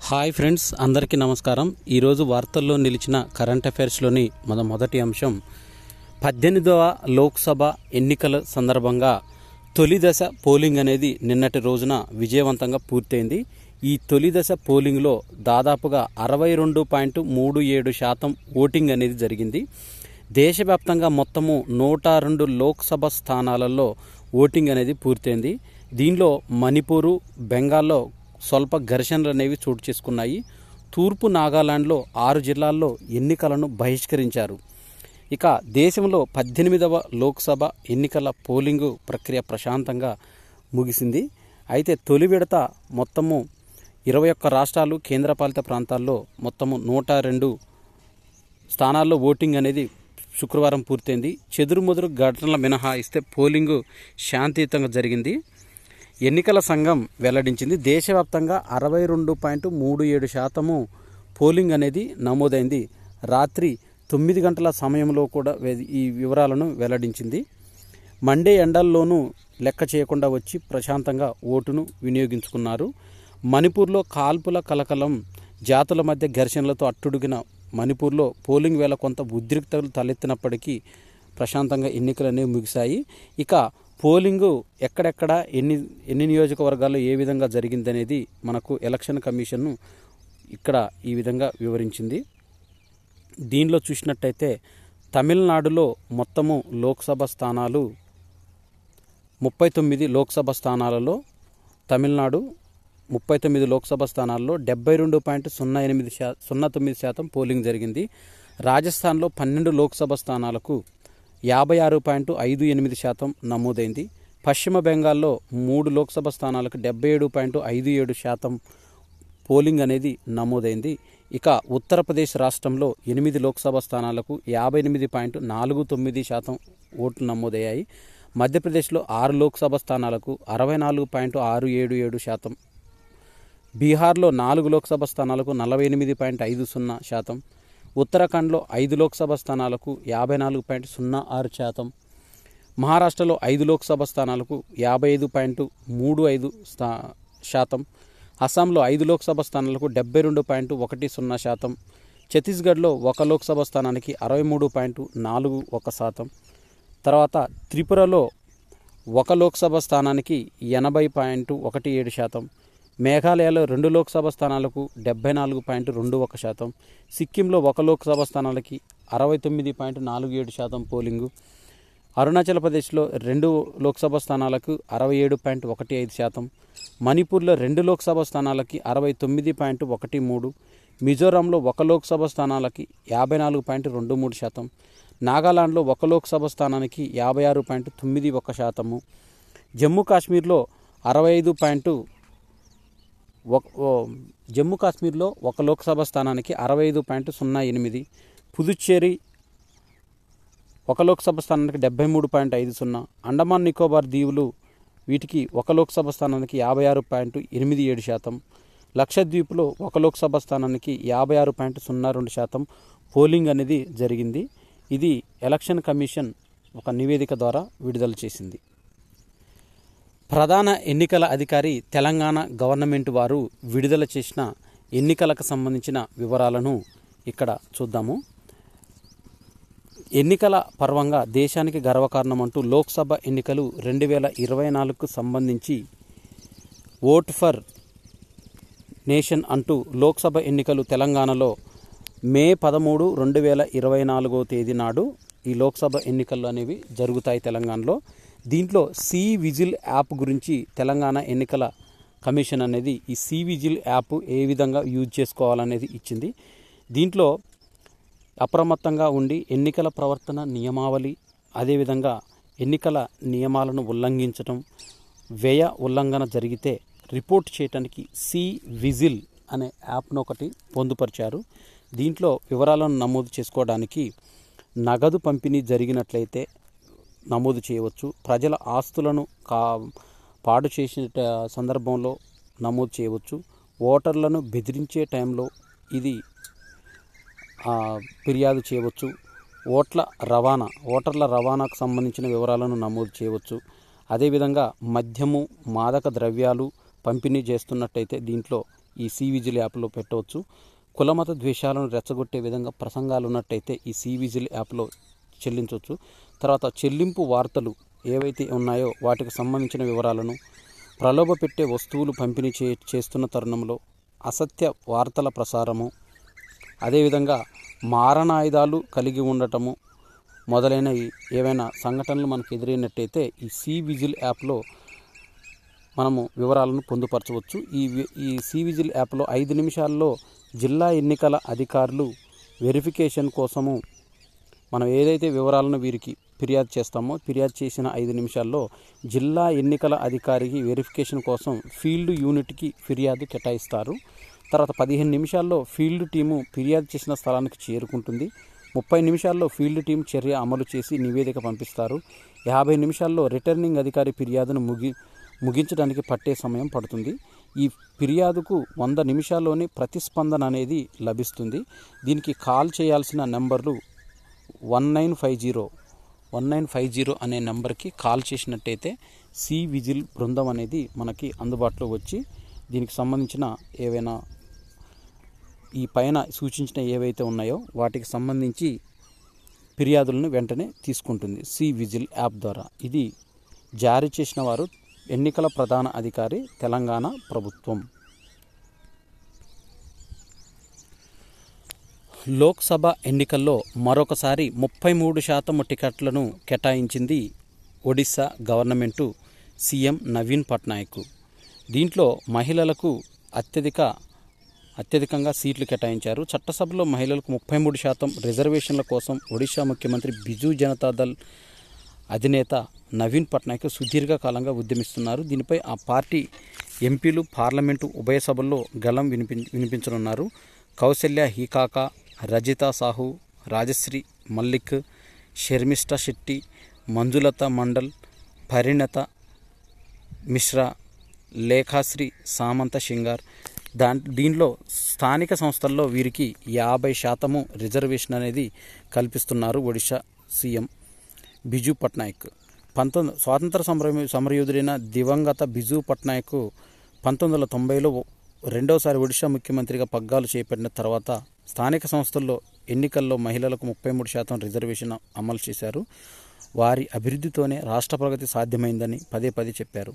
Hi friends, అందరికీ నమస్కారం. ఈరోజు వార్తల్లో నిలిచిన కరెంట్ అఫైర్స్లోని మొదటి అంశం 18వ లోక్సభ ఎన్నికల సందర్భంగా తొలి దశ పోలింగ్ అనేది నిన్నటి రోజున విజయవంతంగా పూర్తయింది. ఈ తొలి దశ పోలింగ్లో దాదాపుగా 62.37% ఓటింగ్ అనేది జరిగింది. దేశవ్యాప్తంగా మొత్తము 102 లోక్సభ స్థానాలలో ఓటింగ్ అనేది పూర్తయింది. దీనిలో మణిపూరు, బెంగాల్లో స్వల్ప ఘర్షణలు అనేవి చోటు చేసుకున్నాయి. తూర్పు నాగాలాండ్లో 6 జిల్లాల్లో ఎన్నికలను బహిష్కరించారు. ఇక దేశంలో 18వ లోక్సభ ఎన్నికల పోలింగు ప్రక్రియ ప్రశాంతంగా ముగిసింది. అయితే తొలి విడత మొత్తము 21 రాష్ట్రాలు, కేంద్రపాలిత ప్రాంతాల్లో మొత్తము 102 స్థానాల్లో ఓటింగ్ అనేది శుక్రవారం పూర్తయింది. చెదురుమదురు ఘటనల మినహాయిస్తే పోలింగు శాంతియుతంగా జరిగింది. ఎన్నికల సంఘం వెల్లడించింది దేశవ్యాప్తంగా 62.37% పోలింగ్ అనేది నమోదైంది. రాత్రి 9 గంటల సమయంలో కూడా ఈ వివరాలను వెల్లడించింది. మండే ఎండల్లోనూ లెక్క చేయకుండా వచ్చి ప్రశాంతంగా ఓటును వినియోగించుకున్నారు. మణిపూర్లో కాల్పుల కలకలం, జాతుల మధ్య ఘర్షణలతో అట్టుడిగిన మణిపూర్లో పోలింగ్ వేళ కొంత ఉద్రిక్తతలు తలెత్తినప్పటికీ ప్రశాంతంగా ఎన్నికలు అనేవి ముగిశాయి. ఇక పోలింగు ఎక్కడెక్కడ ఎన్ని నియోజకవర్గాల్లో ఏ విధంగా జరిగిందనేది మనకు ఎలక్షన్ కమిషన్ ఇక్కడ ఈ విధంగా వివరించింది. దీనిలో చూసినట్టయితే తమిళనాడులో మొత్తము లోక్సభ స్థానాలు 39 లోక్సభ స్థానాలలో తమిళనాడు 39 లోక్సభ స్థానాల్లో 72.09% పోలింగ్ జరిగింది. రాజస్థాన్లో 12 లోక్సభ స్థానాలకు 56.58% నమోదైంది. పశ్చిమ బెంగాల్లో 3 లోక్సభ స్థానాలకు 77.57% పోలింగ్ అనేది నమోదైంది. ఇక ఉత్తరప్రదేశ్ రాష్ట్రంలో 8 లోక్సభ స్థానాలకు 58.49% ఓట్లు నమోదయ్యాయి. మధ్యప్రదేశ్లో 6 లోక్సభ స్థానాలకు 64.677%, బీహార్లో 4 లోక్సభ స్థానాలకు 48.50%, ఉత్తరాఖండ్లో 5 లోక్సభ స్థానాలకు 54.06%, మహారాష్ట్రలో 5 లోక్సభ స్థానాలకు 55.35%, అస్సాంలో 5 లోక్సభ స్థానాలకు 72.10%, ఛత్తీస్గఢ్లో 1 లోక్సభ స్థానానికి 63.41%, తర్వాత త్రిపురలో 1 లోక్సభ స్థానానికి 80.17%, మేఘాలయలో 2 లోక్సభ స్థానాలకు 74.21%, సిక్కింలో 1 లోక్సభ స్థానాలకి 69.47% పోలింగు, అరుణాచల్ ప్రదేశ్లో 2 లోక్సభ స్థానాలకు 67.15%, మణిపూర్లో 2 లోక్సభ స్థానాలకి 69.13%, మిజోరాంలో 1 లోక్సభ స్థానాలకి 54.23%, నాగాలాండ్లో 1 లోక్సభ స్థానానికి 56.91%, జమ్మూ కాశ్మీర్లో 1 లోక్సభ స్థానానికి 65.08%, పుదుచ్చేరి 1 లోక్సభ స్థానానికి 73.50%, అండమాన్ నికోబార్ దీవులు వీటికి 1 లోక్సభ స్థానానికి 56.87%, లక్షద్వీప్లో 1 లోక్సభ స్థానానికి 56.02% పోలింగ్ అనేది జరిగింది. ఇది ఎలక్షన్ కమిషన్ ఒక నివేదిక ద్వారా విడుదల చేసింది. ప్రధాన ఎన్నికల అధికారి తెలంగాణ గవర్నమెంట్ వారు విడుదల చేసిన ఎన్నికలకు సంబంధించిన వివరాలను ఇక్కడ చూద్దాము. ఎన్నికల పర్వంగా దేశానికి గర్వకారణం అంటూ లోక్సభ ఎన్నికలు 2024కు సంబంధించి ఓట్ ఫర్ నేషన్ అంటూ లోక్సభ ఎన్నికలు తెలంగాణలో మే 13, 2024 తేదీ నాడు ఈ లోక్సభ ఎన్నికలు అనేవి జరుగుతాయి తెలంగాణలో. దీంట్లో సి విజిల్ యాప్ గురించి తెలంగాణ ఎన్నికల కమిషన్ అనేది ఈ సి విజిల్ యాప్ ఏ విధంగా యూజ్ చేసుకోవాలనేది ఇచ్చింది. దీంట్లో అప్రమత్తంగా ఉండి ఎన్నికల ప్రవర్తన నియమావళి, అదేవిధంగా ఎన్నికల నియమాలను ఉల్లంఘించడం, వ్యయ ఉల్లంఘన జరిగితే రిపోర్ట్ చేయడానికి సి విజిల్ అనే యాప్ను ఒకటి పొందుపరిచారు. దీంట్లో వివరాలను నమోదు చేసుకోవడానికి నగదు పంపిణీ జరిగినట్లయితే నమోదు చేయవచ్చు, ప్రజల ఆస్తులను పాడు చేసిన సందర్భంలో నమోదు చేయవచ్చు, ఓటర్లను బెదిరించే టైంలో ఇది ఫిర్యాదు చేయవచ్చు, ఓటర్ల రవాణాకు సంబంధించిన వివరాలను నమోదు చేయవచ్చు. అదేవిధంగా మద్యము, మాదక ద్రవ్యాలు పంపిణీ చేస్తున్నట్టయితే దీంట్లో ఈ సివిజిల్ యాప్లో పెట్టవచ్చు. కులమత ద్వేషాలను రెచ్చగొట్టే విధంగా ప్రసంగాలు ఉన్నట్టయితే ఈ సివిజిల్ యాప్లో చెల్లించవచ్చు. తర్వాత చెల్లింపు వార్తలు ఏవైతే ఉన్నాయో వాటికి సంబంధించిన వివరాలను, ప్రలోభ పెట్టే వస్తువులు పంపిణీ చేస్తున్న తరుణంలో అసత్య వార్తల ప్రసారము, అదేవిధంగా మారణాయుధాలు కలిగి ఉండటము మొదలైనవి ఏవైనా సంఘటనలు మనకు ఎదురైనట్టయితే ఈ సివిజిల్ యాప్లో మనము వివరాలను పొందుపరచవచ్చు. ఈ సివిజిల్ యాప్లో 5 నిమిషాల్లో జిల్లా ఎన్నికల అధికారులు వెరిఫికేషన్ కోసము మనం ఏదైతే వివరాలను వీరికి ఫిర్యాదు చేస్తామో ఫిర్యాదు చేసిన 5 నిమిషాల్లో జిల్లా ఎన్నికల అధికారికి వెరిఫికేషన్ కోసం ఫీల్డ్ యూనిట్కి ఫిర్యాదు కేటాయిస్తారు. తర్వాత 15 నిమిషాల్లో ఫీల్డ్ టీము ఫిర్యాదు చేసిన స్థలానికి చేరుకుంటుంది. 30 నిమిషాల్లో ఫీల్డ్ టీం చర్య అమలు చేసి నివేదిక పంపిస్తారు. 50 నిమిషాల్లో రిటర్నింగ్ అధికారి ఫిర్యాదును ముగించడానికి పట్టే సమయం పడుతుంది. ఈ ఫిర్యాదుకు 100 నిమిషాల్లోనే ప్రతిస్పందన అనేది లభిస్తుంది. దీనికి కాల్ చేయాల్సిన నెంబర్లు 1950 అనే నెంబర్కి కాల్ చేసినట్టయితే సివిజిల్ బృందం అనేది మనకి అందుబాటులో వచ్చి దీనికి సంబంధించిన ఏవైనా ఈ పైన సూచించిన ఏవైతే ఉన్నాయో వాటికి సంబంధించి ఫిర్యాదులను వెంటనే తీసుకుంటుంది సివిజిల్ యాప్ ద్వారా. ఇది జారీ చేసిన వారు ఎన్నికల ప్రధాన అధికారి, తెలంగాణ ప్రభుత్వం. లోక్సభ ఎన్నికల్లో మరొకసారి 33% టికెట్లను కేటాయించింది ఒడిశా గవర్నమెంటు సీఎం నవీన్ పట్నాయక్. దీంట్లో మహిళలకు అత్యధికంగా సీట్లు కేటాయించారు. చట్టసభలో మహిళలకు 33% రిజర్వేషన్ల కోసం ఒడిశా ముఖ్యమంత్రి బిజు జనతాదళ్ అధినేత నవీన్ పట్నాయక్ సుదీర్ఘకాలంగా ఉద్యమిస్తున్నారు. దీనిపై ఆ పార్టీ ఎంపీలు పార్లమెంటు ఉభయ సభల్లో గళం వినిపించనున్నారు. కౌశల్య హీకాక, రజితా సాహు, రాజశ్రీ మల్లిక్, షర్మిష్ఠా శెట్టి, మంజులత మండల్, పరిణత మిశ్రా, లేఖాశ్రీ సామంత షింగార్. దీనిలో స్థానిక సంస్థల్లో వీరికి 50% రిజర్వేషన్ అనేది కల్పిస్తున్నారు ఒడిశా సీఎం బిజు పట్నాయక్. స్వాతంత్ర సమరయోధుడైన దివంగత బిజు పట్నాయక్ 1990లో రెండోసారి ఒడిశా ముఖ్యమంత్రిగా పగ్గాలు చేపట్టిన తర్వాత స్థానిక సంస్థల్లో ఎన్నికల్లో మహిళలకు 33% రిజర్వేషన్ అమలు చేశారు. వారి అభివృద్ధితోనే రాష్ట్ర ప్రగతి సాధ్యమైందని పదే చెప్పారు.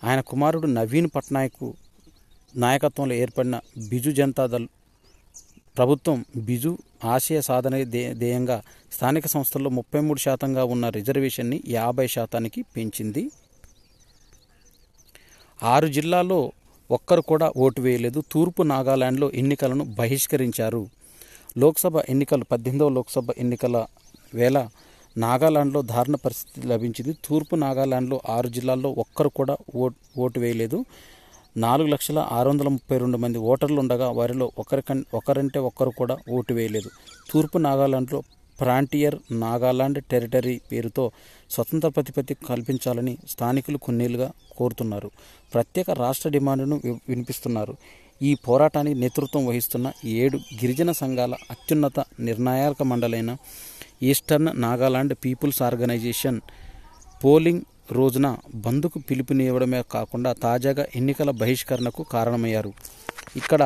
ఆయన కుమారుడు నవీన్ పట్నాయక్ నాయకత్వంలో ఏర్పడిన బిజు జనతాదళ్ ప్రభుత్వం బిజు ఆశయ సాధన ధ్యేయంగా స్థానిక సంస్థల్లో 33%గా ఉన్న రిజర్వేషన్ని 50%కి పెంచింది. 6 జిల్లాల్లో ఒక్కరు కూడా ఓటు వేయలేదు. తూర్పు నాగాలాండ్లో ఎన్నికలను బహిష్కరించారు. లోక్సభ ఎన్నికలు 18వ లోక్సభ ఎన్నికల వేళ నాగాలాండ్లో దారుణ పరిస్థితి లభించింది. తూర్పు నాగాలాండ్లో 6 జిల్లాల్లో ఒక్కరు కూడా ఓటు వేయలేదు. 4,632 మంది ఓటర్లు ఉండగా వారిలో ఒకరంటే ఒక్కరు కూడా ఓటు వేయలేదు. తూర్పు నాగాలాండ్లో ఫ్రాంటియర్ నాగాలాండ్ టెరిటరీ పేరుతో స్వతంత్ర ప్రతిపత్తి కల్పించాలని స్థానికులు కొన్నేళ్లుగా కోరుతున్నారు. ప్రత్యేక రాష్ట్ర డిమాండ్ను వినిపిస్తున్నారు. ఈ పోరాటానికి నేతృత్వం వహిస్తున్న 7 గిరిజన సంఘాల అత్యున్నత నిర్ణాయక మండలైన Eastern Nagaland People's Organisation polling రోజున బంద్కు పిలుపునివ్వడమే కాకుండా తాజాగా ఎన్నికల బహిష్కరణకు కారణమయ్యారు. ఇక్కడ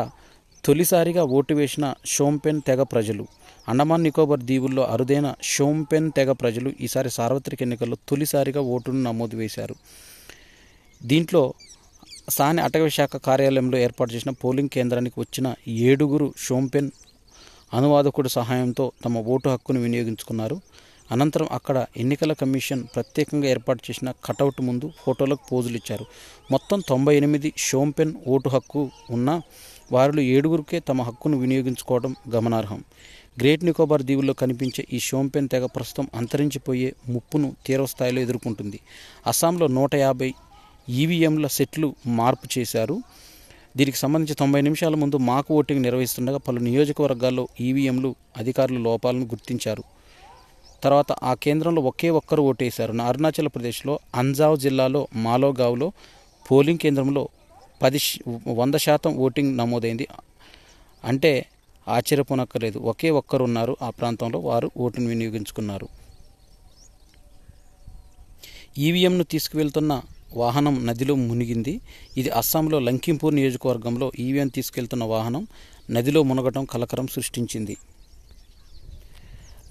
తొలిసారిగా ఓటు వేసిన షోంపెన్ తెగ ప్రజలు, అండమాన్ నికోబార్ దీవుల్లో అరుదైన షోంపెన్ తెగ ప్రజలు ఈసారి సార్వత్రిక ఎన్నికల్లో తొలిసారిగా ఓటును నమోదు వేశారు. దీంట్లో స్థానిక అటవీ శాఖ కార్యాలయంలో ఏర్పాటు చేసిన పోలింగ్ కేంద్రానికి వచ్చిన 7 షోంపెన్ అనువాదకుడి సహాయంతో తమ ఓటు హక్కును వినియోగించుకున్నారు. అనంతరం అక్కడ ఎన్నికల కమిషన్ ప్రత్యేకంగా ఏర్పాటు చేసిన కటౌట్ ముందు ఫోటోలకు పోజులు ఇచ్చారు. మొత్తం 98 షోంపెన్ ఓటు హక్కు ఉన్న వారిలో 7 తమ హక్కును వినియోగించుకోవడం గమనార్హం. గ్రేట్ నికోబార్ దీవుల్లో కనిపించే ఈ షోంపెన్ తెగ ప్రస్తుతం అంతరించిపోయే ముప్పును తీవ్రస్థాయిలో ఎదుర్కొంటుంది. అస్సాంలో 150 ఈవీఎంల సెట్లు మార్పు చేశారు. దీనికి సంబంధించి 90 నిమిషాల ముందు మాక్ ఓటింగ్ నిర్వహిస్తుండగా పలు నియోజకవర్గాల్లో ఈవీఎంలు అధికారులు లోపాలను గుర్తించారు. తర్వాత ఆ కేంద్రంలో ఒక్కరు ఓటేశారు. అరుణాచల్ ప్రదేశ్లో అంజావ్ జిల్లాలో మాలోగావ్లో పోలింగ్ కేంద్రంలో 100% ఓటింగ్ నమోదైంది. అంటే ఆశ్చర్యపోనక్కర్లేదు, ఒక్కరు ఉన్నారు ఆ ప్రాంతంలో, వారు ఓటును వినియోగించుకున్నారు. ఈవీఎంను తీసుకువెళ్తున్న వాహనం నదిలో మునిగింది. ఇది అస్సాంలో లంకింపూర్ నియోజకవర్గంలో ఈవీఎం తీసుకెళ్తున్న వాహనం నదిలో మునగటం కలకరం సృష్టించింది.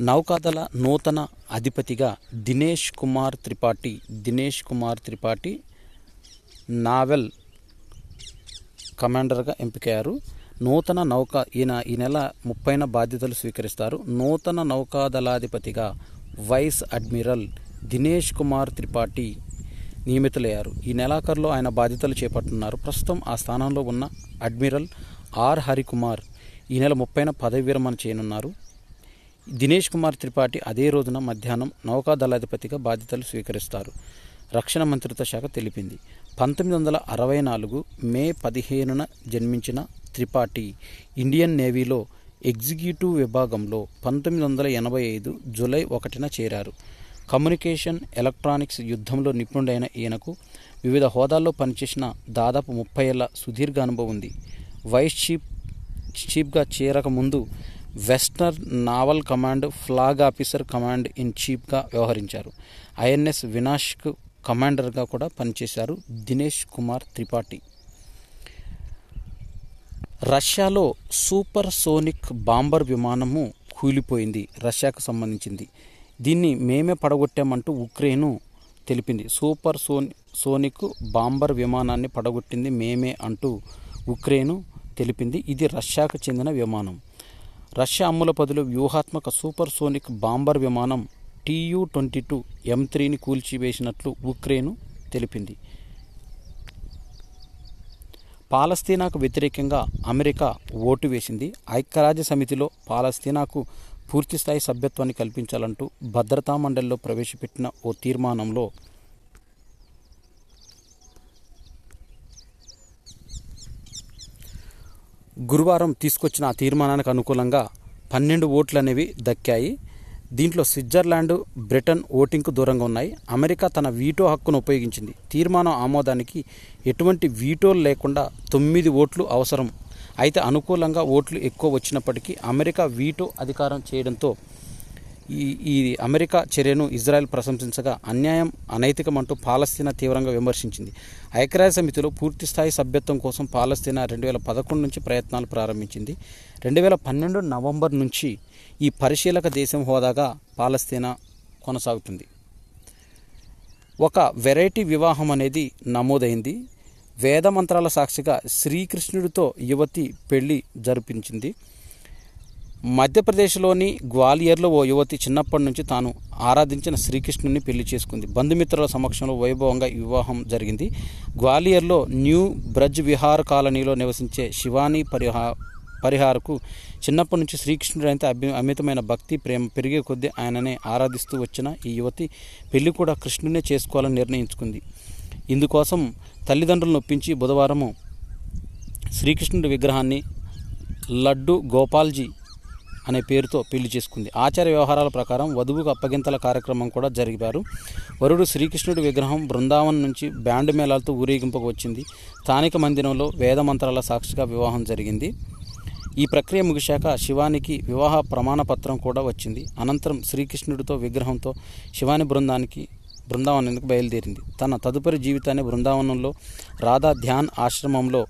నౌకాదళ నూతన అధిపతిగా దినేష్ కుమార్ త్రిపాఠి నావల్ కమాండర్గా ఎంపికయ్యారు. ఈయన ఈ నెల 30న బాధ్యతలు స్వీకరిస్తారు. నూతన నౌకాదళాధిపతిగా వైస్ అడ్మిరల్ దినేష్ కుమార్ త్రిపాఠి నియమితులయ్యారు. ఈ నెలాఖరులో ఆయన బాధ్యతలు చేపట్టనున్నారు. ప్రస్తుతం ఆ స్థానంలో ఉన్న అడ్మిరల్ ఆర్ హరికుమార్ ఈ నెల 30న పదవి విరమణ చేయనున్నారు. దినేష్ కుమార్ త్రిపాఠి అదే రోజున మధ్యాహ్నం నౌకాదళాధిపతిగా బాధ్యతలు స్వీకరిస్తారు. రక్షణ మంత్రిత్వ శాఖ తెలిపింది. 1964 మే 15న జన్మించిన త్రిపాఠి ఇండియన్ నేవీలో ఎగ్జిక్యూటివ్ విభాగంలో 1985 జూలై 1న చేరారు. కమ్యూనికేషన్, ఎలక్ట్రానిక్స్ యుద్ధంలో నిపుణుడైన ఈయనకు వివిధ హోదాల్లో పనిచేసిన దాదాపు 30 ఏళ్ల సుదీర్ఘ అనుభవం ఉంది. వైస్ చీఫ్గా చేరక ముందు western naval command flag officer command in చీఫ్గా వ్యవహరించారు. ఐఎన్ఎస్ వినాష్కు కమాండర్గా కూడా పనిచేశారు దినేష్ కుమార్ త్రిపాఠి. రష్యాలో సూపర్ సోనిక్ బాంబర్ విమానము కూలిపోయింది. రష్యాకు సంబంధించింది. దీన్ని మేమే పడగొట్టామంటూ ఉక్రెయిన్ తెలిపింది. సూపర్ సోనిక్ బాంబర్ విమానాన్ని పడగొట్టింది మేమే అంటూ ఉక్రెయిన్ తెలిపింది. ఇది రష్యాకు చెందిన విమానం. రష్యా అమ్ముల పదులు వ్యూహాత్మక సూపర్ సోనిక్ బాంబర్ విమానం Tu-22 M3ని కూల్చివేసినట్లు ఉక్రెయిన్ తెలిపింది. పాలస్తీనాకు వ్యతిరేకంగా అమెరికా ఓటు వేసింది. ఐక్యరాజ్య సమితిలో పాలస్తీనాకు పూర్తిస్థాయి సభ్యత్వాన్ని కల్పించాలంటూ భద్రతా మండలిలో ప్రవేశపెట్టిన ఓ తీర్మానంలో గురువారం తీసుకొచ్చిన ఆ తీర్మానానికి అనుకూలంగా 12 ఓట్లు అనేవి దక్కాయి. దీంట్లో స్విట్జర్లాండ్, బ్రిటన్ ఓటింగ్కు దూరంగా ఉన్నాయి. అమెరికా తన వీటో హక్కును ఉపయోగించింది. తీర్మానం ఆమోదానికి ఎటువంటి వీటోలు లేకుండా 9 ఓట్లు అవసరం. అయితే అనుకూలంగా ఓట్లు ఎక్కువ వచ్చినప్పటికీ అమెరికా వీటో అధికారం చేయడంతో ఈ అమెరికా చర్యను ఇజ్రాయెల్ ప్రశంసించగా అన్యాయం, అనైతికమంటూ పాలస్తీనా తీవ్రంగా విమర్శించింది. ఐక్యరాజ్య సమితిలో పూర్తిస్థాయి సభ్యత్వం కోసం పాలస్తీనా 2011 నుంచి ప్రయత్నాలు ప్రారంభించింది. 2012 నవంబర్ నుంచి ఈ పరిశీలక దేశం హోదాగా పాలస్తీనా కొనసాగుతుంది. ఒక వెరైటీ వివాహం అనేది నమోదైంది. వేద మంత్రాల సాక్షిగా శ్రీకృష్ణుడితో యువతి పెళ్లి జరిపించింది. మధ్యప్రదేశ్లోని గ్వాలియర్లో ఓ యువతి చిన్నప్పటి నుంచి తాను ఆరాధించిన శ్రీకృష్ణుని పెళ్లి చేసుకుంది. బంధుమిత్రుల సమక్షంలో వైభవంగా ఈ వివాహం జరిగింది. గ్వాలియర్లో న్యూ బ్రజ్ విహార్ కాలనీలో నివసించే శివాని పరిహారకు చిన్నప్పటి నుంచి శ్రీకృష్ణుడు అయితే అమితమైన భక్తి, ప్రేమ పెరిగే కొద్దీ ఆయననే ఆరాధిస్తూ వచ్చిన ఈ యువతి పెళ్లి కూడా కృష్ణునే చేసుకోవాలని నిర్ణయించుకుంది. ఇందుకోసం తల్లిదండ్రులను ఒప్పించి బుధవారం శ్రీకృష్ణుడి విగ్రహాన్ని లడ్డు గోపాల్జీ అనే పేరుతో పెళ్లి చేసుకుంది. ఆచార వ్యవహారాల ప్రకారం వధువుకు అప్పగింతల కార్యక్రమం కూడా జరిపారు. వరుడు శ్రీకృష్ణుడి విగ్రహం బృందావనం నుంచి బ్యాండ్ మేళాలతో ఊరేగింపుకు వచ్చింది. స్థానిక మందిరంలో వేద మంత్రాల సాక్షిగా వివాహం జరిగింది. ఈ ప్రక్రియ ముగిశాక శివానికి వివాహ ప్రమాణపత్రం కూడా వచ్చింది. అనంతరం శ్రీకృష్ణుడితో విగ్రహంతో శివాని బృందావనానికి బయలుదేరింది. తన తదుపరి జీవితాన్ని బృందావనంలో రాధా ధ్యాన్ ఆశ్రమంలో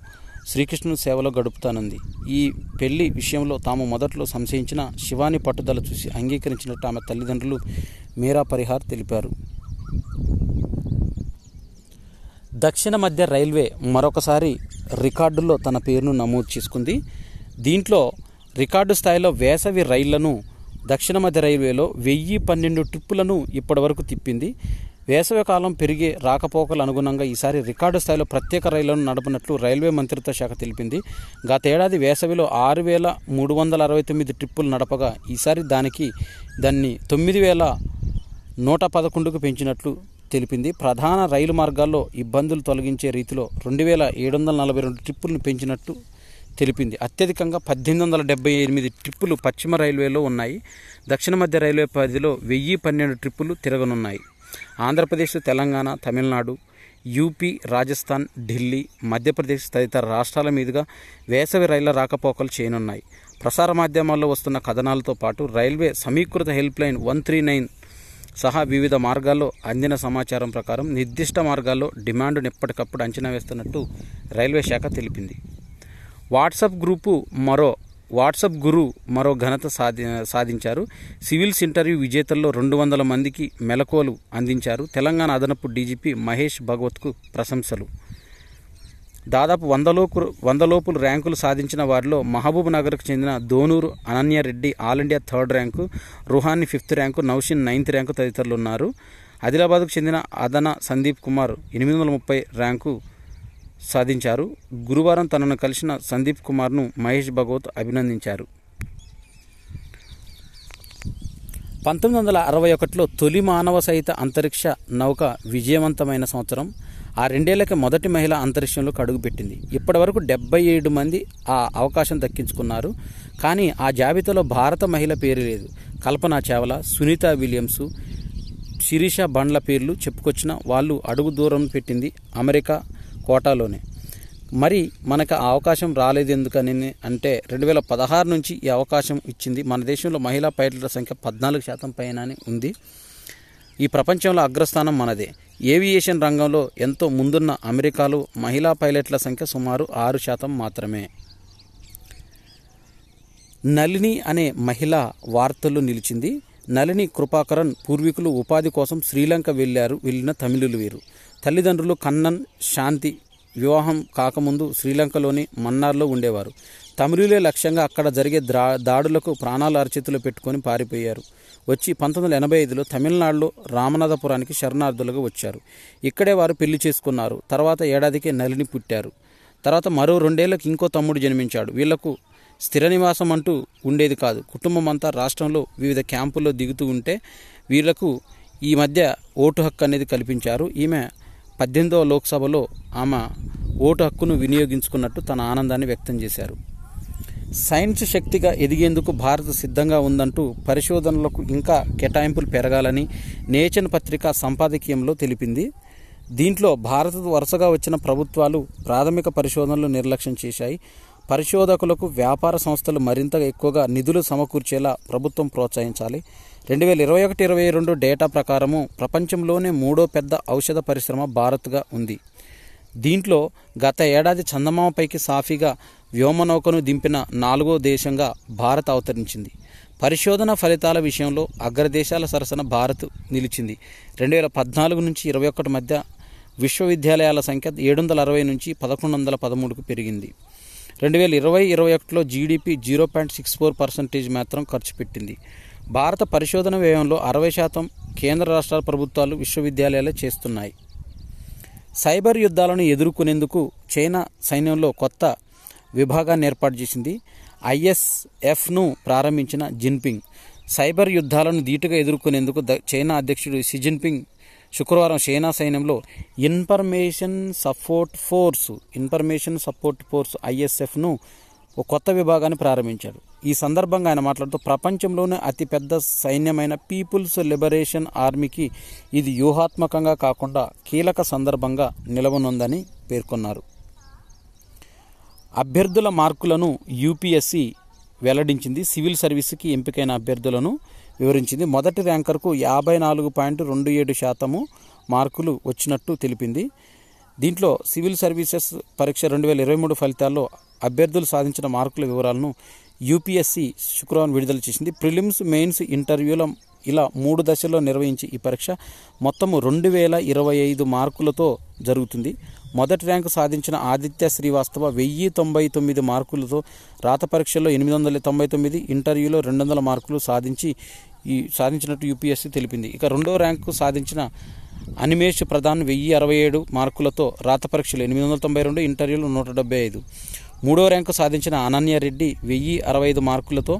శ్రీకృష్ణుని సేవలో గడుపుతానంది. ఈ పెళ్లి విషయంలో తాము మొదట్లో సంశయించిన శివాని పట్టుదల చూసి అంగీకరించినట్టు ఆమె తల్లిదండ్రులు మీరా పరిహార్ తెలిపారు. దక్షిణ మధ్య రైల్వే మరొకసారి రికార్డుల్లో తన పేరును నమోదు చేసుకుంది. దీంట్లో రికార్డు స్థాయిలో వేసవి రైళ్లను దక్షిణ మధ్య రైల్వేలో 1012 ట్రిప్పులను ఇప్పటివరకు తిప్పింది. వేసవికాలం పెరిగే రాకపోకలు అనుగుణంగా ఈసారి రికార్డు స్థాయిలో ప్రత్యేక రైళ్లను నడపనట్లు రైల్వే మంత్రిత్వ శాఖ తెలిపింది. గతేడాది వేసవిలో 6369 ట్రిప్పులు నడపగా ఈసారి దాన్ని 9111కు పెంచినట్లు తెలిపింది. ప్రధాన రైలు మార్గాల్లో ఇబ్బందులు తొలగించే రీతిలో 2742 ట్రిప్పులను పెంచినట్టు తెలిపింది. అత్యధికంగా 1878 ట్రిప్పులు పశ్చిమ రైల్వేలో ఉన్నాయి. దక్షిణ మధ్య రైల్వే పరిధిలో 1012 ట్రిప్పులు తిరగనున్నాయి. ఆంధ్రప్రదేశ్, తెలంగాణ, తమిళనాడు, యూపీ, రాజస్థాన్, ఢిల్లీ, మధ్యప్రదేశ్ తదితర రాష్ట్రాల మీదుగా వేసవి రైళ్ల రాకపోకలు చేయనున్నాయి. ప్రసార మాధ్యమాల్లో వస్తున్న కథనాలతో పాటు రైల్వే సమీకృత హెల్ప్ లైన్ 139 సహా వివిధ మార్గాల్లో అందిన సమాచారం ప్రకారం నిర్దిష్ట మార్గాల్లో డిమాండ్ను ఎప్పటికప్పుడు అంచనా వేస్తున్నట్టు రైల్వే శాఖ తెలిపింది. వాట్సాప్ గురు మరో ఘనత సాధించారు. సివిల్స్ ఇంటర్వ్యూ విజేతల్లో 200 మందికి మెలకువలు అందించారు. తెలంగాణ అదనపు డీజీపీ మహేష్ భగవత్కు ప్రశంసలు. దాదాపు 100 లోపులు ర్యాంకులు సాధించిన వారిలో మహబూబ్ నగర్కు చెందిన Donuru Ananya Reddy all India 3rd rank, Ruhani 5th rank, Naushin 9th rank తదితరులు ఉన్నారు. ఆదిలాబాద్కు చెందిన అదన సందీప్ కుమార్ 830 ర్యాంకు సాధించారు. గురువారం తనను కలిసిన సందీప్ కుమార్ను మహేష్ భగవత్ అభినందించారు. 1961లో తొలి మానవ సహిత అంతరిక్ష నౌక విజయవంతమైన సంవత్సరం. ఆ 2 ఏళ్లకే మొదటి మహిళ అంతరిక్షంలోకి అడుగుపెట్టింది. ఇప్పటి వరకు 77 మంది ఆ అవకాశం దక్కించుకున్నారు. కానీ ఆ జాబితాలో భారత మహిళ పేరు లేదు. కల్పనా చావ్లా, సునీత విలియమ్స్, శిరీష బండ్ల పేర్లు చెప్పుకొచ్చిన వాళ్ళు అడుగు దూరం పెట్టింది అమెరికా కోటాలోనే. మరి మనకు ఆ అవకాశం రాలేదు ఎందుకని అంటే 2016 నుంచి ఈ అవకాశం ఇచ్చింది. మన దేశంలో మహిళా పైలట్ల సంఖ్య 14% పైన ఉంది. ఈ ప్రపంచంలో అగ్రస్థానం మనదే. ఏవియేషన్ రంగంలో ఎంతో ముందున్న అమెరికాలో మహిళా పైలట్ల సంఖ్య సుమారు 6% మాత్రమే. నళిని అనే మహిళ వార్తల్లో నిలిచింది. నళిని కృపాకరన్ పూర్వీకులు ఉపాధి కోసం శ్రీలంక వెళ్ళిన తమిళులు వీరు. తల్లిదండ్రులు కన్నన్, శాంతి వివాహం కాకముందు శ్రీలంకలోని మన్నార్లో ఉండేవారు. తమిళులే లక్ష్యంగా అక్కడ జరిగే దాడులకు ప్రాణాలు అరచేతిలో పెట్టుకొని పారిపోయారు. వచ్చి 1985లో తమిళనాడులో రామనాథపురానికి శరణార్థులుగా వచ్చారు. ఇక్కడే వారు పెళ్లి చేసుకున్నారు. తర్వాత ఏడాదికే నళిని పుట్టారు. తర్వాత మరో 2 ఏళ్లకు ఇంకో తమ్ముడు జన్మించాడు. వీళ్లకు స్థిర నివాసం అంటూ ఉండేది కాదు. కుటుంబం అంతా రాష్ట్రంలో వివిధ క్యాంపుల్లో దిగుతూ ఉంటే వీళ్లకు ఈ మధ్య ఓటు హక్కు అనేది కల్పించారు. ఈమె 18వ లోక్సభలో ఆమె ఓటు హక్కును వినియోగించుకున్నట్టు తన ఆనందాన్ని వ్యక్తం చేశారు. సైన్స్ శక్తిగా ఎదిగేందుకు భారత్ సిద్ధంగా ఉందంటూ పరిశోధనలకు ఇంకా కేటాయింపులు పెరగాలని నేచర్ పత్రిక సంపాదకీయంలో తెలిపింది. దీంట్లో భారత్ వరుసగా వచ్చిన ప్రభుత్వాలు ప్రాథమిక పరిశోధనలు నిర్లక్ష్యం చేశాయి. పరిశోధకులకు వ్యాపార సంస్థలు మరింత ఎక్కువగా నిధులు సమకూర్చేలా ప్రభుత్వం ప్రోత్సహించాలి. 2021-22 డేటా ప్రకారము ప్రపంచంలోనే 3వ పెద్ద ఔషధ పరిశ్రమ భారత్గా ఉంది. దీంట్లో గత ఏడాది చందమామపైకి సాఫీగా వ్యోమనౌకను దింపిన 4వ దేశంగా భారత్ అవతరించింది. పరిశోధన ఫలితాల విషయంలో అగ్రదేశాల సరసన భారత్ నిలిచింది. 2014 నుంచి 21 మధ్య విశ్వవిద్యాలయాల సంఖ్య 760 నుంచి 1113కు పెరిగింది. 2020-21లో జీడీపీ 0.64% మాత్రం ఖర్చు పెట్టింది. భారత పరిశోధన వ్యయంలో 60% కేంద్ర రాష్ట్రాల ప్రభుత్వాలు విశ్వవిద్యాలయాలే చేస్తున్నాయి. సైబర్ యుద్ధాలను ఎదుర్కొనేందుకు చైనా సైన్యంలో కొత్త విభాగాన్ని ఏర్పాటు చేసింది. ఐఎస్ఎఫ్ను ప్రారంభించిన జిన్పింగ్ సైబర్ యుద్ధాలను ధీటుగా ఎదుర్కొనేందుకు చైనా అధ్యక్షుడు షీ జిన్పింగ్ శుక్రవారం చైనా సైన్యంలో ఇన్ఫర్మేషన్ సపోర్ట్ ఫోర్స్ ఐఎస్ఎఫ్ను ఒక కొత్త విభాగాన్ని ప్రారంభించాడు. ఈ సందర్భంగా ఆయన మాట్లాడుతూ ప్రపంచంలోనే అతిపెద్ద సైన్యమైన పీపుల్స్ లిబరేషన్ ఆర్మీకి ఇది వ్యూహాత్మకంగా కాకుండా కీలక సందర్భంగా నిలవనుందని పేర్కొన్నారు. అభ్యర్థుల మార్కులను యూపీఎస్సీ వెల్లడించింది. సివిల్ సర్వీసుకి ఎంపికైన అభ్యర్థులను వివరించింది. మొదటి ర్యాంకర్కు 54.27% మార్కులు వచ్చినట్టు తెలిపింది. దీంట్లో సివిల్ సర్వీసెస్ పరీక్ష 2023 ఫలితాల్లో అభ్యర్థులు సాధించిన మార్కుల వివరాలను యూపీఎస్సీ శుక్రవారం విడుదల చేసింది. ప్రిలిమ్స్, మెయిన్స్, ఇంటర్వ్యూల ఇలా 3 దశల్లో నిర్వహించి ఈ పరీక్ష మొత్తం 2025 మార్కులతో జరుగుతుంది. మొదటి ర్యాంకు సాధించిన ఆదిత్య శ్రీవాస్తవ 1099 మార్కులతో రాత పరీక్షల్లో 899, ఇంటర్వ్యూలో 200 మార్కులు సాధించినట్టు యూపీఎస్సీ తెలిపింది. ఇక రెండో ర్యాంకు సాధించిన అనిమేష్ ప్రధాన్ 1067 మార్కులతో రాత పరీక్షలో 892, ఇంటర్వ్యూలో 175. మూడో ర్యాంకు సాధించిన అనన్యారెడ్డి 1065 మార్కులతో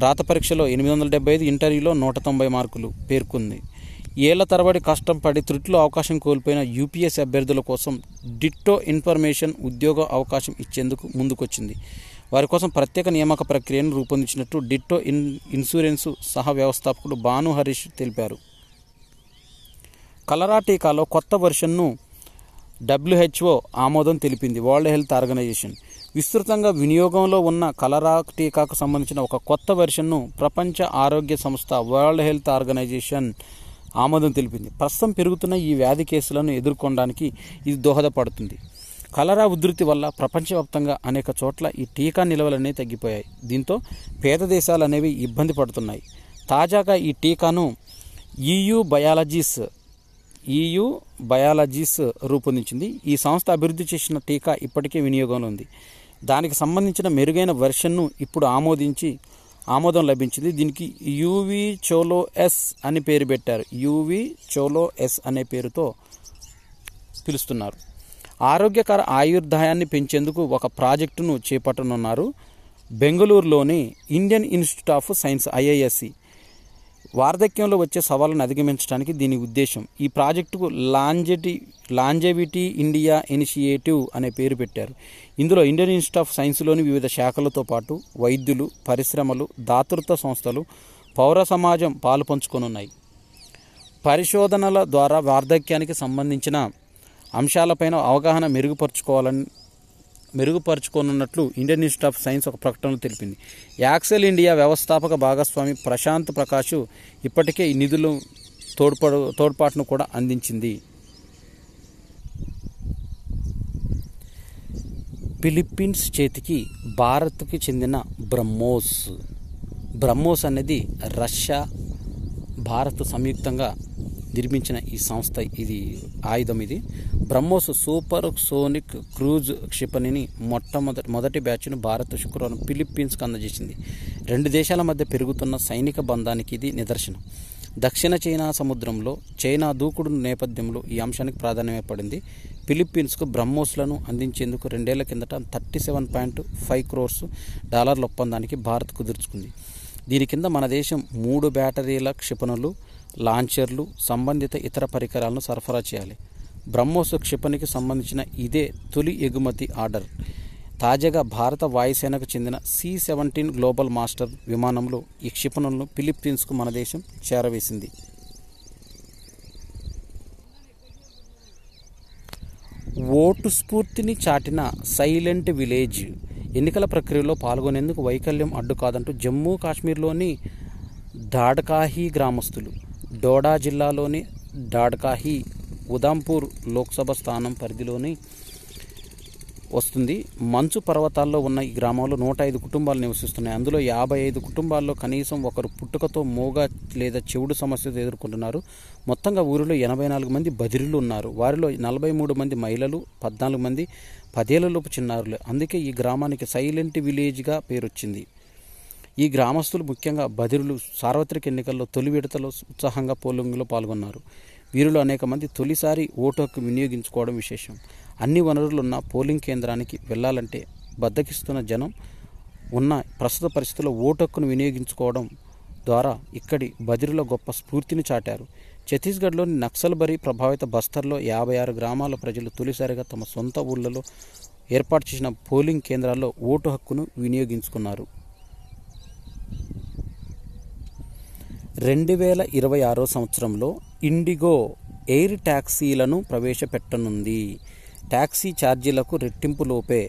రాత పరీక్షలో 875, ఇంటర్వ్యూలో 190 మార్కులు పేర్కొంది. ఏళ్ల తరబడి కష్టం పడి త్రుటిలో అవకాశం కోల్పోయిన యూపీఎస్సీ అభ్యర్థుల కోసం డిట్టో ఇన్ఫర్మేషన్ ఉద్యోగ అవకాశం ఇచ్చేందుకు ముందుకొచ్చింది. వారి కోసం ప్రత్యేక నియామక ప్రక్రియను రూపొందించినట్టు డిట్టో ఇన్సూరెన్సు సహ వ్యవస్థాపకుడు భాను హరీష్ తెలిపారు. కలరా టీకాలో కొత్త వెర్షన్ను WHO ఆమోదం తెలిపింది. వరల్డ్ హెల్త్ ఆర్గనైజేషన్ విస్తృతంగా వినియోగంలో ఉన్న కలరా టీకాకు సంబంధించిన ఒక కొత్త వెర్షన్ను ప్రపంచ ఆరోగ్య సంస్థ వరల్డ్ హెల్త్ ఆర్గనైజేషన్ ఆమోదం తెలిపింది. ప్రస్తుతం పెరుగుతున్న ఈ వ్యాధి కేసులను ఎదుర్కొనడానికి ఇది దోహదపడుతుంది. కలరా ఉధృతి వల్ల ప్రపంచవ్యాప్తంగా అనేక చోట్ల ఈ టీకా నిల్వలనేవి తగ్గిపోయాయి. దీంతో పేద దేశాలు అనేవి ఇబ్బంది పడుతున్నాయి. తాజాగా ఈ టీకాను EU బయాలజీస్ రూపొందించింది. ఈ సంస్థ అభివృద్ధి చేసిన టీకా ఇప్పటికే వినియోగంలో ఉంది. దానికి సంబంధించిన మెరుగైన వెర్షన్ను ఇప్పుడు ఆమోదం లభించింది. దీనికి యువి చోలో ఎస్ అని పేరు పెట్టారు. యువి చోలో ఎస్ అనే పేరుతో పిలుస్తున్నారు. ఆరోగ్యకర ఆయుర్దాయాన్ని పెంచేందుకు ఒక ప్రాజెక్టును చేపట్టనున్నారు. బెంగళూరులోని Indian institute of science IISc వార్ధక్యంలో వచ్చే సవాళ్ళను అధిగమించడానికి దీని ఉద్దేశం. ఈ ప్రాజెక్టుకు లాంజెవిటీ ఇండియా ఇనిషియేటివ్ అనే పేరు పెట్టారు. ఇందులో ఇండియన్ ఇన్స్టిట్యూట్ ఆఫ్ సైన్స్లోని వివిధ శాఖలతో పాటు వైద్యులు, పరిశ్రమలు, దాతృత్వ సంస్థలు, పౌర సమాజం పాలు పంచుకొనున్నాయి. పరిశోధనల ద్వారా వార్ధక్యానికి సంబంధించిన అంశాలపైన అవగాహన మెరుగుపరుచుకోనున్నట్లు ఇండియన్ ఇన్స్టిట్యూట్ ఆఫ్ సైన్స్ ఒక ప్రకటనలో తెలిపింది. యాక్సెల్ ఇండియా వ్యవస్థాపక భాగస్వామి ప్రశాంత్ ప్రకాష్ ఇప్పటికే ఈ నిధులు తోడ్పాటును కూడా అందించింది. ఫిలిప్పీన్స్ చేతికి భారత్కి చెందిన బ్రహ్మోస్ అనేది రష్యా, భారత్ సంయుక్తంగా నిర్మించిన ఈ సంస్థ, ఇది ఆయుధం. ఇది బ్రహ్మోస్ సూపర్ సోనిక్ క్రూజ్ క్షిపణిని మొదటి బ్యాచ్ను భారత్ శుక్రవారం ఫిలిప్పీన్స్కి అందజేసింది. రెండు దేశాల మధ్య పెరుగుతున్న సైనిక బంధానికి ఇది నిదర్శనం. దక్షిణ చైనా సముద్రంలో చైనా దూకుడు నేపథ్యంలో ఈ అంశానికి ప్రాధాన్యం ఏర్పడింది. ఫిలిప్పీన్స్కు బ్రహ్మోస్లను అందించేందుకు 2 ఏళ్ల కిందట $37.5 crores ఒప్పందానికి భారత్ కుదుర్చుకుంది. దీని కింద మన దేశం 3 బ్యాటరీల క్షిపణులు, లాంచర్లు, సంబంధిత ఇతర పరికరాలను సరఫరా చేయాలి. బ్రహ్మోస్ క్షిపణికి సంబంధించిన ఇదే తొలి ఎగుమతి ఆర్డర్. తాజాగా భారత వాయుసేనకు చెందిన C-17 గ్లోబల్ మాస్టర్ విమానంలో ఈ క్షిపణులను ఫిలిప్పీన్స్కు మన దేశం చేరవేసింది. ఓటు స్ఫూర్తిని చాటిన సైలెంట్ విలేజ్. ఎన్నికల ప్రక్రియలో పాల్గొనేందుకు వైకల్యం అడ్డు కాదంటూ జమ్మూ కాశ్మీర్లోని డాడ్కాహీ గ్రామస్తులు. డోడా జిల్లాలోని డాడ్కాహీ ఉదంపూర్ లోక్సభ స్థానం పరిధిలోని వస్తుంది. మంచు పర్వతాల్లో ఉన్న ఈ గ్రామంలో 105 కుటుంబాలు నివసిస్తున్నాయి. అందులో 55 కుటుంబాల్లో కనీసం ఒకరు పుట్టుకతో మూగ లేదా చెవుడు సమస్యతో ఎదుర్కొంటున్నారు. మొత్తంగా ఊరిలో 84 మంది బదిరులు ఉన్నారు. వారిలో 43 మంది మహిళలు, 14 మంది 10 ఏళ్లలోపు చిన్నారులు. అందుకే ఈ గ్రామానికి సైలెంట్ విలేజ్గా పేరొచ్చింది. ఈ గ్రామస్తులు, ముఖ్యంగా బదిరులు, సార్వత్రిక ఎన్నికల్లో తొలి విడతలో ఉత్సాహంగా పోలింగ్లో పాల్గొన్నారు. వీరిలో అనేక మంది తొలిసారి ఓటు హక్కు వినియోగించుకోవడం విశేషం. అన్ని వనరులున్న పోలింగ్ కేంద్రానికి వెళ్లాలంటే బద్దకిస్తున్న జనం ఉన్న ప్రస్తుత పరిస్థితుల్లో ఓటు హక్కును వినియోగించుకోవడం ద్వారా ఇక్కడి బదిరుల గొప్ప స్ఫూర్తిని చాటారు. ఛత్తీస్గఢ్లోని నక్సల్బరీ ప్రభావిత బస్తర్లో 56 గ్రామాల ప్రజలు తొలిసారిగా తమ సొంత ఊళ్ళలో ఏర్పాటు చేసిన పోలింగ్ కేంద్రాల్లో ఓటు హక్కును వినియోగించుకున్నారు. 2026 సంవత్సరంలో ఇండిగో ఎయిర్ ట్యాక్సీలను ప్రవేశపెట్టనుంది. ట్యాక్సీ ఛార్జీలకు రెట్టింపులోపే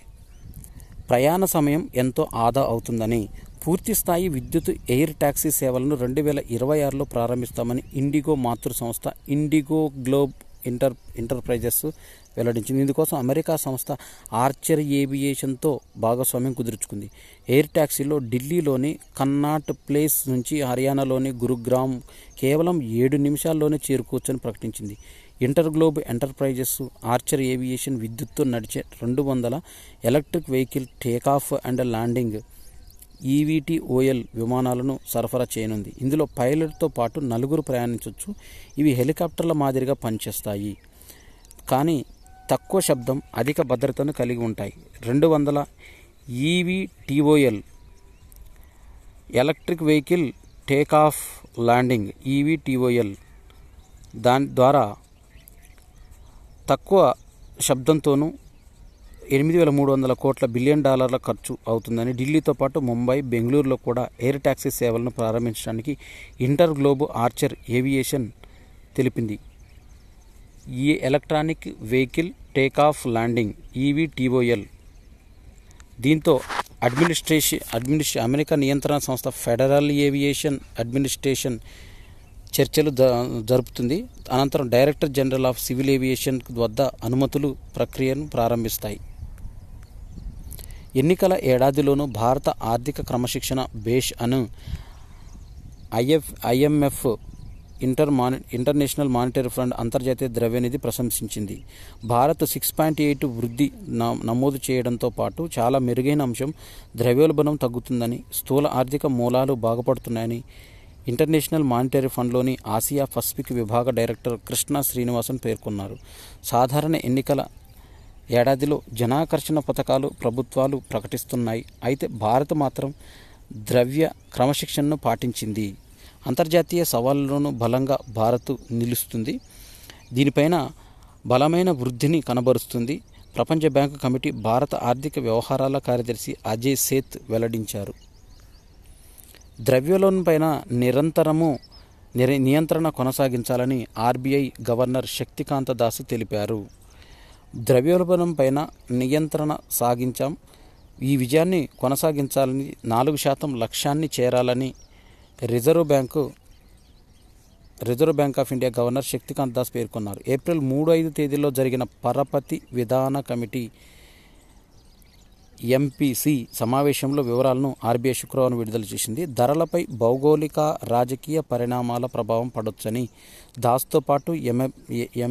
ప్రయాణ సమయం ఎంతో ఆదా అవుతుందని, పూర్తిస్థాయి విద్యుత్ ఎయిర్ ట్యాక్సీ సేవలను 2026లో ప్రారంభిస్తామని ఇండిగో మాతృ సంస్థ ఇండిగో గ్లోబ్ ఎంటర్ప్రైజెస్ వెల్లడించింది. ఇందుకోసం అమెరికా సంస్థ ఆర్చర్ ఏవియేషన్తో భాగస్వామ్యం కుదుర్చుకుంది. ఎయిర్ ట్యాక్సీలో ఢిల్లీలోని కన్నాట్ ప్లేస్ నుంచి హర్యానాలోని గురుగ్రామ్ కేవలం 7 నిమిషాల్లోనే చేరుకోవచ్చని ప్రకటించింది. ఇంటర్గ్లోబ్ ఎంటర్ప్రైజెస్ ఆర్చర్ ఏవియేషన్ విద్యుత్తో నడిచే 200 electric vehicle takeoff and landing EVTOL విమానాలను సరఫరా చేయనుంది. ఇందులో పైలట్తో పాటు 4 ప్రయాణించవచ్చు. ఇవి హెలికాప్టర్ల మాదిరిగా పనిచేస్తాయి, కానీ తక్కువ శబ్దం, అధిక భద్రతను కలిగి ఉంటాయి. 200 EVTOL electric vehicle takeoff landing EVTOL దాని ద్వారా తక్కువ శబ్దంతోనూ $8,300 బిలియన్ ఖర్చు అవుతుందని ఢిల్లీతో పాటు ముంబై, బెంగళూరులో కూడా ఎయిర్ ట్యాక్సీ సేవలను ప్రారంభించడానికి ఇంటర్ గ్లోబ్ ఆర్చర్ ఏవియేషన్ తెలిపింది. ఈ electronic vehicle takeoff landing EVTOL దీంతో అమెరికా నియంత్రణ సంస్థ ఫెడరల్ ఏవియేషన్ అడ్మినిస్ట్రేషన్ చర్చలు జరుపుతుంది. అనంతరం director general of civil aviation వద్ద అనుమతులు ప్రక్రియను ప్రారంభిస్తాయి. ఎన్నికల ఏడాదిలోనూ భారత ఆర్థిక క్రమశిక్షణ బేస్ అను IMF ఇంటర్నేషనల్ మానిటరీ ఫండ్ అంతర్జాతీయ ద్రవ్యనిధి ప్రశంసించింది. భారత్ 6.8 వృద్ధి నమోదు చేయడంతో పాటు చాలా మెరుగైన అంశం ద్రవ్యోల్బణం తగ్గుతుందని, స్థూల ఆర్థిక మూలాలు బాగుపడుతున్నాయని ఇంటర్నేషనల్ మానిటరీ ఫండ్లోని ఆసియా పసిఫిక్ విభాగ డైరెక్టర్ కృష్ణ శ్రీనివాసన్ పేర్కొన్నారు. సాధారణ ఎన్నికల ఏడాదిలో జనాకర్షణ పథకాలు ప్రభుత్వాలు ప్రకటిస్తున్నాయి. అయితే భారత్ మాత్రం ద్రవ్య క్రమశిక్షణను పాటించింది. అంతర్జాతీయ సవాళ్లలోనూ బలంగా భారత్ నిలుస్తుంది. దీనిపైన బలమైన వృద్ధిని కనబరుస్తుంది. ప్రపంచ బ్యాంకు కమిటీ భారత ఆర్థిక వ్యవహారాల కార్యదర్శి అజయ్ సేత్ వెల్లడించారు. ద్రవ్యోల్బణంపైన నియంత్రణ కొనసాగించాలని RBI గవర్నర్ శక్తికాంత దాస్ తెలిపారు. ద్రవ్యోల్బణంపైన నియంత్రణ సాగించాం, ఈ విజయాన్ని కొనసాగించాలని 4% లక్ష్యాన్ని చేరాలని reserve bank of India governor Shaktikanta Das పేర్కొన్నారు. ఏప్రిల్ 3-5 తేదీల్లో జరిగిన పరపతి విధాన కమిటీ MPC సమావేశంలో వివరాలను RBI శుక్రవారం విడుదల చేసింది. ధరలపై భౌగోళిక రాజకీయ పరిణామాల ప్రభావం పడొచ్చని దాస్తో పాటు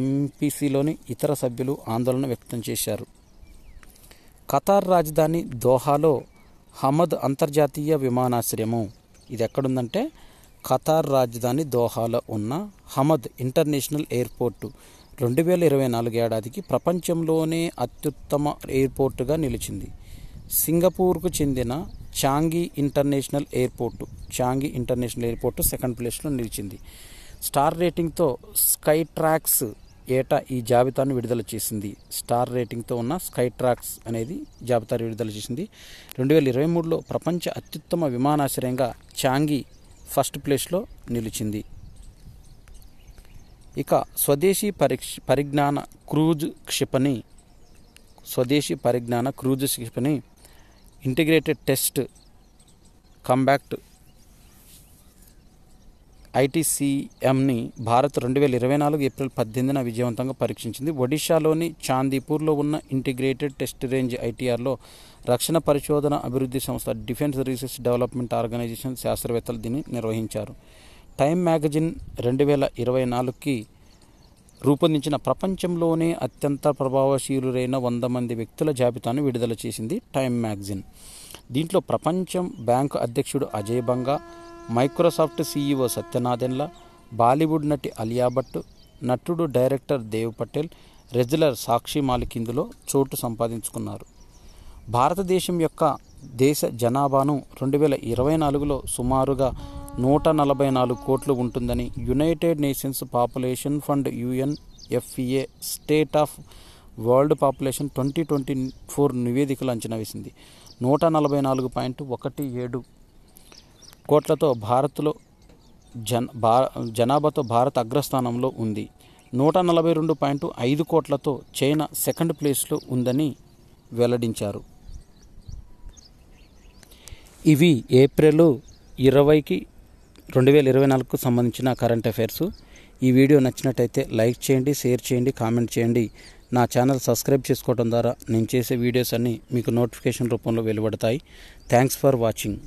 MPCలోని ఇతర సభ్యులు ఆందోళన వ్యక్తం చేశారు. ఖతార్ రాజధాని దోహాలో హమద్ అంతర్జాతీయ విమానాశ్రయము, ఇది ఎక్కడుందంటే ఖతార్ రాజధాని దోహాలో ఉన్న హమద్ ఇంటర్నేషనల్ ఎయిర్పోర్టు 2024 ఏడాదికి ప్రపంచంలోనే అత్యుత్తమ ఎయిర్పోర్టుగా నిలిచింది. సింగపూర్కు చెందిన చాంగి ఇంటర్నేషనల్ ఎయిర్పోర్టు సెకండ్ ప్లేస్లో నిలిచింది. స్టార్ రేటింగ్తో స్కై ట్రాక్స్ ఏటా ఈ జాబితాను విడుదల చేసింది. స్టార్ రేటింగ్తో ఉన్న స్కై ట్రాక్స్ అనేది జాబితాను విడుదల చేసింది. 2023లో ప్రపంచ అత్యుత్తమ విమానాశ్రయంగా చాంగి ఫస్ట్ ప్లేస్లో నిలిచింది. ఇక స్వదేశీ పరిజ్ఞాన క్రూజ్ క్షిపణి ఇంటిగ్రేటెడ్ టెస్ట్ కాంబాట్ ITCMని భారత్ 2024 ఏప్రిల్ 18న విజయవంతంగా పరీక్షించింది. ఒడిశాలోని చాందీపూర్లో ఉన్న ఇంటిగ్రేటెడ్ టెస్ట్ రేంజ్ ITRలో రక్షణ పరిశోధన అభివృద్ధి సంస్థ డిఫెన్స్ రీసెర్చ్ డెవలప్మెంట్ ఆర్గనైజేషన్ శాస్త్రవేత్తలు దీన్ని నిర్వహించారు. టైమ్ మ్యాగజైన్ 2024కి రూపొందించిన ప్రపంచంలోనే అత్యంత ప్రభావశీలురైన 100 మంది వ్యక్తుల జాబితాను విడుదల చేసింది టైమ్ మ్యాగజైన్. దీంట్లో ప్రపంచం బ్యాంకు అధ్యక్షుడు అజయ్ బంగా, మైక్రోసాఫ్ట్ CEO సత్యనాదెన్ల, బాలీవుడ్ నటి అలియా భట్, నటుడు డైరెక్టర్ దేవ్ పటేల్, రెజ్లర్ సాక్షి మాలిక్ ఇందులో చోటు సంపాదించుకున్నారు. భారతదేశం యొక్క దేశ జనాభాను 2024లో సుమారుగా 144 కోట్లు ఉంటుందని United nations population fund UNFPA state of world population 2024 నివేదికలు అంచనా వేసింది. 144.17 కోట్లతో జనాభాతో భారత్ అగ్రస్థానంలో ఉంది. 142.5 కోట్లతో చైనా సెకండ్ ప్లేస్లో ఉందని వెల్లడించారు. ఇవి ఏప్రిల్ 20కి 2024కు సంబంధించిన కరెంట్ అఫైర్స్. ఈ వీడియో నచ్చినట్టయితే లైక్ చేయండి, షేర్ చేయండి, కామెంట్ చేయండి. నా ఛానల్ సబ్స్క్రైబ్ చేసుకోవడం ద్వారా నేను చేసే వీడియోస్ అన్నీ మీకు నోటిఫికేషన్ రూపంలో వెలువడతాయి. Thanks for watching.